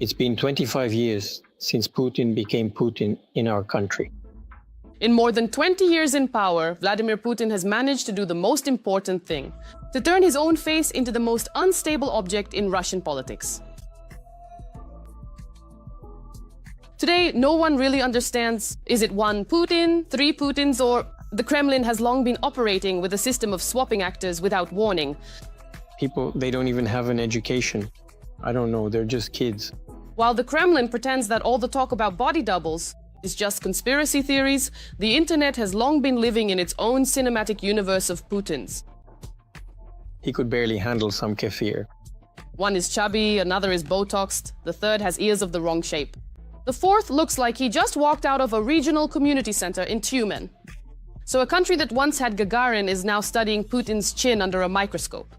It's been 25 years since Putin became Putin in our country. In more than 20 years in power, Vladimir Putin has managed to do the most important thing, to turn his own face into the most unstable object in Russian politics. Today, no one really understands, is it one Putin, three Putins, or the Kremlin has long been operating with a system of swapping actors without warning. People, they don't even have an education. I don't know, they're just kids. While the Kremlin pretends that all the talk about body doubles is just conspiracy theories, the internet has long been living in its own cinematic universe of Putins. He could barely handle some kefir. One is chubby, another is Botoxed, the third has ears of the wrong shape. The fourth looks like he just walked out of a regional community center in Tyumen. So a country that once had Gagarin is now studying Putin's chin under a microscope.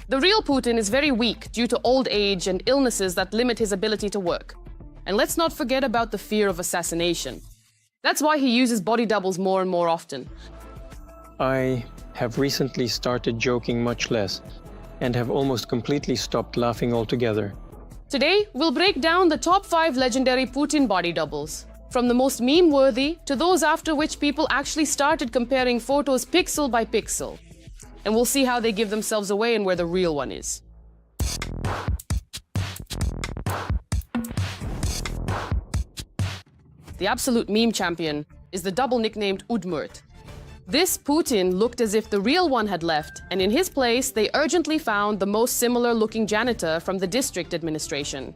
The real Putin is very weak due to old age and illnesses that limit his ability to work. And let's not forget about the fear of assassination. That's why he uses body doubles more and more often. I have recently started joking much less and have almost completely stopped laughing altogether. Today, we'll break down the top 5 legendary Putin body doubles, from the most meme-worthy to those after which people actually started comparing photos pixel by pixel. And we'll see how they give themselves away and where the real one is. The absolute meme champion is the double nicknamed Udmurt. This Putin looked as if the real one had left, and in his place, they urgently found the most similar-looking janitor from the district administration.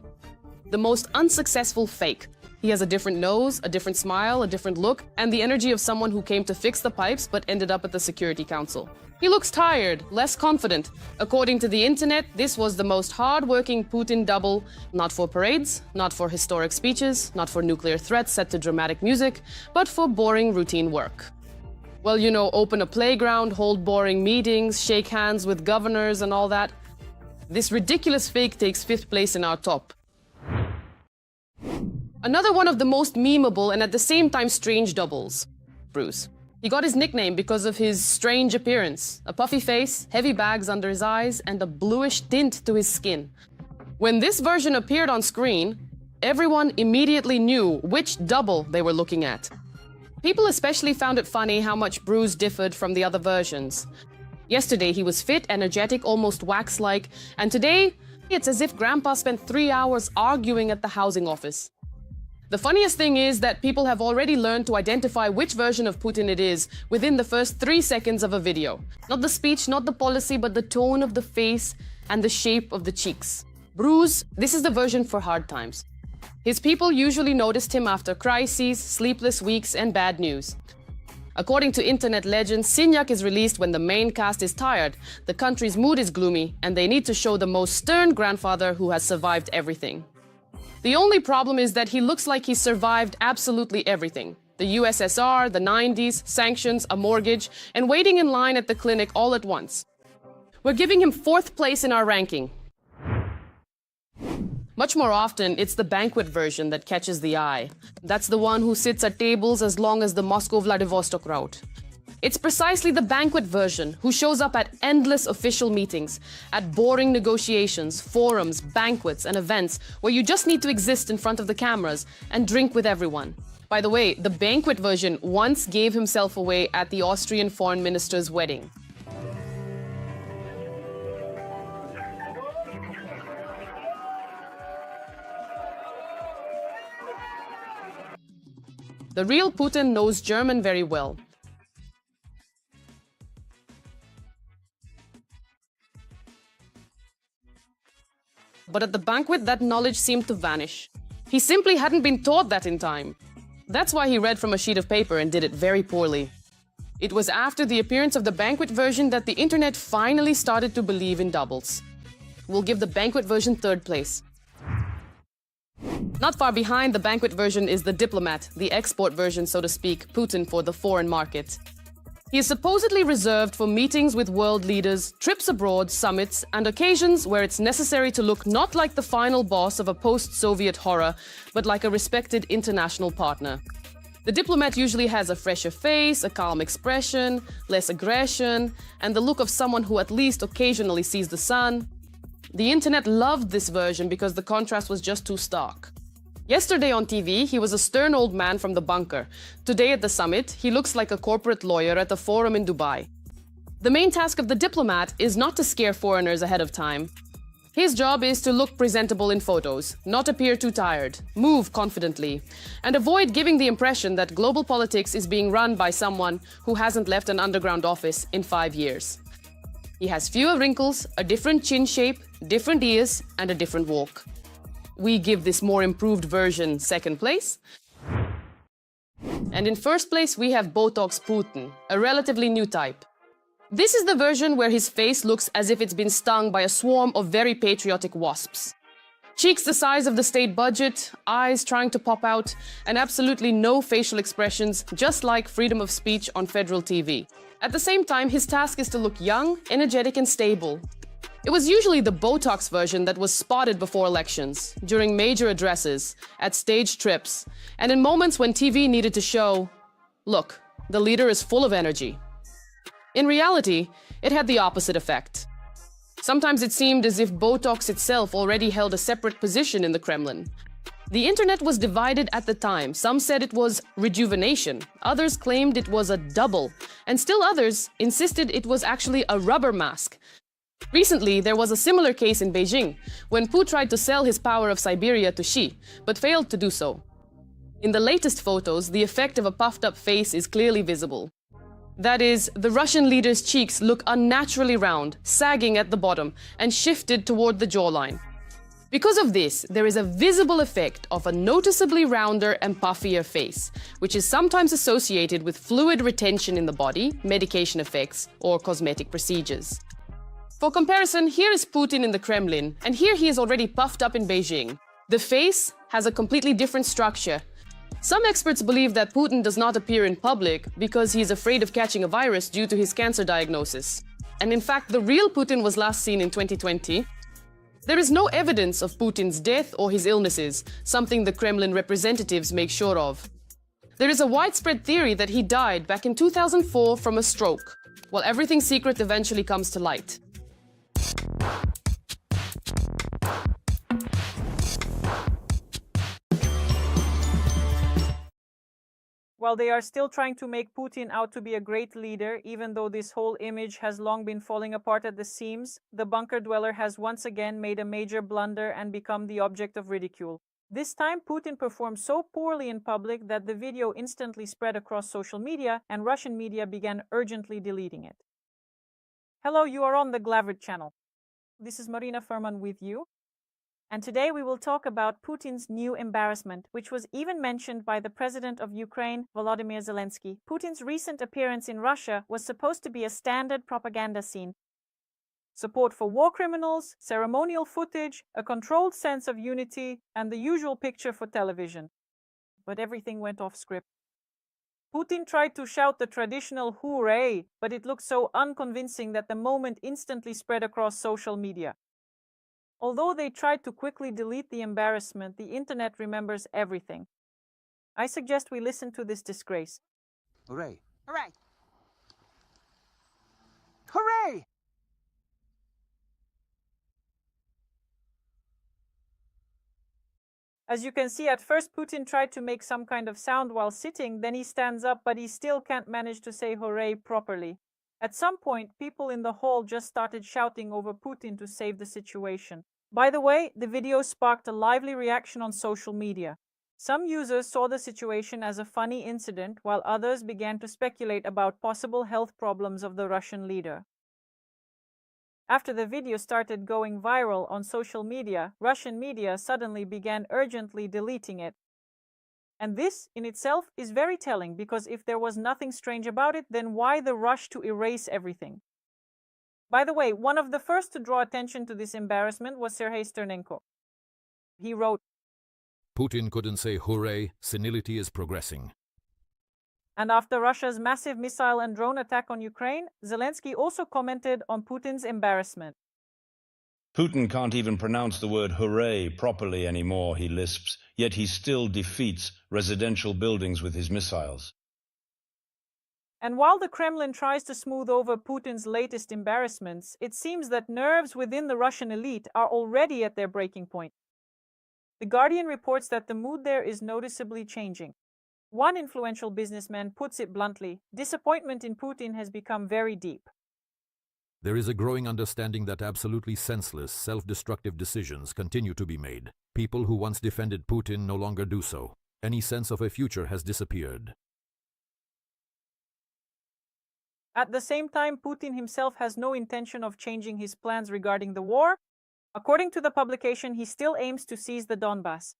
The most unsuccessful fake. He has a different nose, a different smile, a different look, and the energy of someone who came to fix the pipes but ended up at the Security Council. He looks tired, less confident. According to the internet, this was the most hard-working Putin double, not for parades, not for historic speeches, not for nuclear threats set to dramatic music, but for boring routine work. Well, you know, open a playground, hold boring meetings, shake hands with governors and all that. This ridiculous fake takes 5th place in our top. Another one of the most memeable and at the same time strange doubles, Bruce. He got his nickname because of his strange appearance, a puffy face, heavy bags under his eyes, and a bluish tint to his skin. When this version appeared on screen, everyone immediately knew which double they were looking at. People especially found it funny how much Bruce differed from the other versions. Yesterday he was fit, energetic, almost wax-like, and today it's as if Grandpa spent 3 hours arguing at the housing office. The funniest thing is that people have already learned to identify which version of Putin it is within the first 3 seconds of a video. Not the speech, not the policy, but the tone of the face and the shape of the cheeks. Bruce, this is the version for hard times. His people usually noticed him after crises, sleepless weeks, and bad news. According to internet legend, Sinyak is released when the main cast is tired, the country's mood is gloomy, and they need to show the most stern grandfather who has survived everything. The only problem is that he looks like he survived absolutely everything. The USSR, the 90s, sanctions, a mortgage, and waiting in line at the clinic all at once. We're giving him 4th place in our ranking. Much more often, it's the banquet version that catches the eye. That's the one who sits at tables as long as the Moscow-Vladivostok route. It's precisely the banquet version who shows up at endless official meetings, at boring negotiations, forums, banquets, and events where you just need to exist in front of the cameras and drink with everyone. By the way, the banquet version once gave himself away at the Austrian foreign minister's wedding. The real Putin knows German very well. But at the banquet, that knowledge seemed to vanish. He simply hadn't been taught that in time. That's why he read from a sheet of paper and did it very poorly. It was after the appearance of the banquet version that the internet finally started to believe in doubles. We'll give the banquet version 3rd place. Not far behind the banquet version is the diplomat, the export version, so to speak, Putin for the foreign market. He is supposedly reserved for meetings with world leaders, trips abroad, summits, and occasions where it's necessary to look not like the final boss of a post-Soviet horror, but like a respected international partner. The diplomat usually has a fresher face, a calm expression, less aggression, and the look of someone who at least occasionally sees the sun. The internet loved this version because the contrast was just too stark. Yesterday on TV, he was a stern old man from the bunker. Today at the summit, he looks like a corporate lawyer at the forum in Dubai. The main task of the diplomat is not to scare foreigners ahead of time. His job is to look presentable in photos, not appear too tired, move confidently, and avoid giving the impression that global politics is being run by someone who hasn't left an underground office in 5 years. He has fewer wrinkles, a different chin shape, different ears, and a different walk. We give this more improved version second place. And in first place, we have Botox Putin, a relatively new type. This is the version where his face looks as if it's been stung by a swarm of very patriotic wasps. Cheeks the size of the state budget, eyes trying to pop out, and absolutely no facial expressions, just like freedom of speech on federal TV. At the same time, his task is to look young, energetic, and stable. It was usually the Botox version that was spotted before elections, during major addresses, at staged trips, and in moments when TV needed to show, look, the leader is full of energy. In reality, it had the opposite effect. Sometimes it seemed as if Botox itself already held a separate position in the Kremlin. The internet was divided at the time. Some said it was rejuvenation, others claimed it was a double, and still others insisted it was actually a rubber mask. Recently, there was a similar case in Beijing, when Putin tried to sell his power of Siberia to Xi, but failed to do so. In the latest photos, the effect of a puffed-up face is clearly visible. That is, the Russian leader's cheeks look unnaturally round, sagging at the bottom, and shifted toward the jawline. Because of this, there is a visible effect of a noticeably rounder and puffier face, which is sometimes associated with fluid retention in the body, medication effects, or cosmetic procedures. For comparison, here is Putin in the Kremlin, and here he is already puffed up in Beijing. The face has a completely different structure. Some experts believe that Putin does not appear in public because he is afraid of catching a virus due to his cancer diagnosis. And in fact, the real Putin was last seen in 2020. There is no evidence of Putin's death or his illnesses, something the Kremlin representatives make sure of. There is a widespread theory that he died back in 2004 from a stroke, while everything secret eventually comes to light. While they are still trying to make Putin out to be a great leader, even though this whole image has long been falling apart at the seams, the bunker dweller has once again made a major blunder and become the object of ridicule. This time, Putin performed so poorly in public that the video instantly spread across social media and Russian media began urgently deleting it. Hello, you are on the Glavrit channel. This is Marina Furman with you. And today we will talk about Putin's new embarrassment, which was even mentioned by the president of Ukraine, Volodymyr Zelensky. Putin's recent appearance in Russia was supposed to be a standard propaganda scene. Support for war criminals, ceremonial footage, a controlled sense of unity, and the usual picture for television. But everything went off script. Putin tried to shout the traditional hooray, but it looked so unconvincing that the moment instantly spread across social media. Although they tried to quickly delete the embarrassment, the internet remembers everything. I suggest we listen to this disgrace. Hooray! Hooray! Hooray! As you can see, at first Putin tried to make some kind of sound while sitting, then he stands up, but he still can't manage to say hooray properly. At some point, people in the hall just started shouting over Putin to save the situation. By the way, the video sparked a lively reaction on social media. Some users saw the situation as a funny incident, while others began to speculate about possible health problems of the Russian leader. After the video started going viral on social media, Russian media suddenly began urgently deleting it. And this, in itself, is very telling, because if there was nothing strange about it, then why the rush to erase everything? By the way, one of the first to draw attention to this embarrassment was Sergei Sternenko. He wrote, Putin couldn't say hooray, senility is progressing. And after Russia's massive missile and drone attack on Ukraine, Zelensky also commented on Putin's embarrassment. Putin can't even pronounce the word hooray properly anymore, he lisps, yet he still defeats residential buildings with his missiles. And while the Kremlin tries to smooth over Putin's latest embarrassments, it seems that nerves within the Russian elite are already at their breaking point. The Guardian reports that the mood there is noticeably changing. One influential businessman puts it bluntly, disappointment in Putin has become very deep. There is a growing understanding that absolutely senseless, self-destructive decisions continue to be made. People who once defended Putin no longer do so. Any sense of a future has disappeared. At the same time, Putin himself has no intention of changing his plans regarding the war. According to the publication, he still aims to seize the Donbass.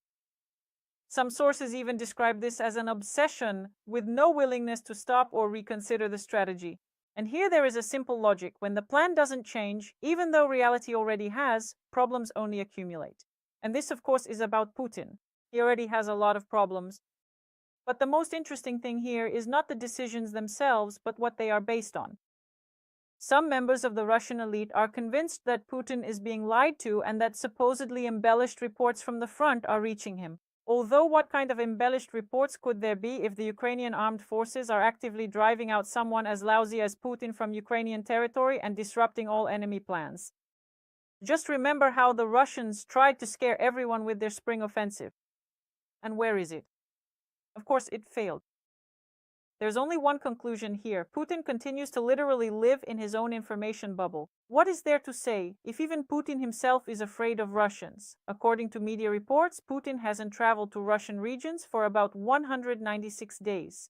Some sources even describe this as an obsession with no willingness to stop or reconsider the strategy. And here there is a simple logic. When the plan doesn't change, even though reality already has, problems only accumulate. And this, of course, is about Putin. He already has a lot of problems. But the most interesting thing here is not the decisions themselves, but what they are based on. Some members of the Russian elite are convinced that Putin is being lied to and that supposedly embellished reports from the front are reaching him. Although what kind of embellished reports could there be if the Ukrainian armed forces are actively driving out someone as lousy as Putin from Ukrainian territory and disrupting all enemy plans? Just remember how the Russians tried to scare everyone with their spring offensive. And where is it? Of course, it failed. There's only one conclusion here. Putin continues to literally live in his own information bubble. What is there to say if even Putin himself is afraid of Russians? According to media reports, Putin hasn't traveled to Russian regions for about 196 days.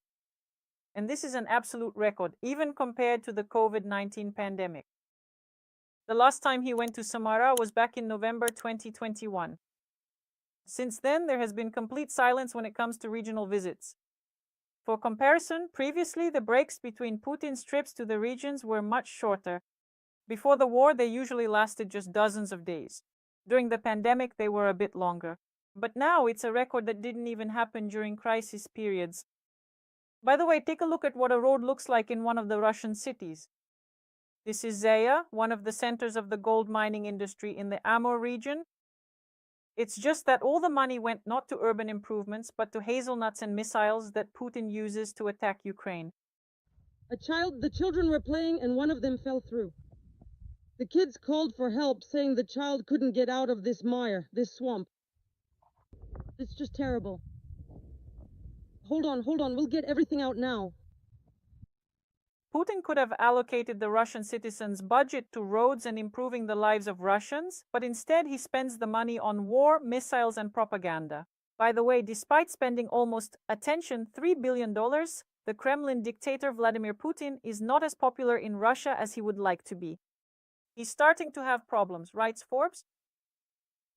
And this is an absolute record, even compared to the COVID-19 pandemic. The last time he went to Samara was back in November 2021. Since then, there has been complete silence when it comes to regional visits. For comparison, previously the breaks between Putin's trips to the regions were much shorter. Before the war, they usually lasted just dozens of days. During the pandemic, they were a bit longer. But now it's a record that didn't even happen during crisis periods. By the way, take a look at what a road looks like in one of the Russian cities. This is Zaya, one of the centers of the gold mining industry in the Amur region. It's just that all the money went not to urban improvements, but to hazelnuts and missiles that Putin uses to attack Ukraine. The children were playing and one of them fell through. The kids called for help, saying the child couldn't get out of this mire, this swamp. It's just terrible. Hold on, we'll get everything out now. Putin could have allocated the Russian citizens' budget to roads and improving the lives of Russians, but instead he spends the money on war, missiles, and propaganda. By the way, despite spending almost, attention, $3 billion, the Kremlin dictator Vladimir Putin is not as popular in Russia as he would like to be. He's starting to have problems, writes Forbes.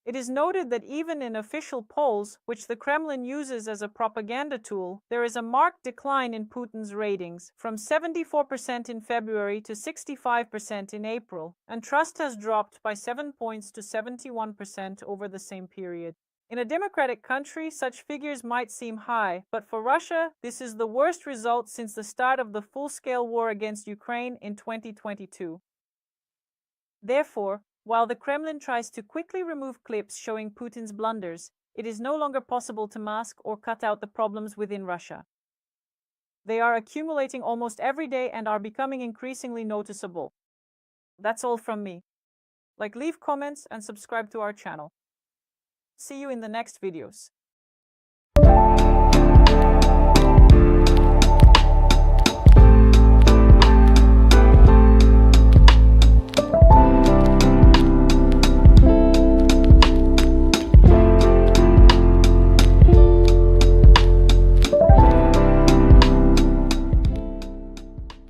It is noted that even in official polls, which the Kremlin uses as a propaganda tool, there is a marked decline in Putin's ratings, from 74% in February to 65% in April, and trust has dropped by 7 points to 71% over the same period. In a democratic country, such figures might seem high, but for Russia, this is the worst result since the start of the full-scale war against Ukraine in 2022. Therefore, while the Kremlin tries to quickly remove clips showing Putin's blunders, it is no longer possible to mask or cut out the problems within Russia. They are accumulating almost every day and are becoming increasingly noticeable. That's all from me. Leave comments and subscribe to our channel. See you in the next videos.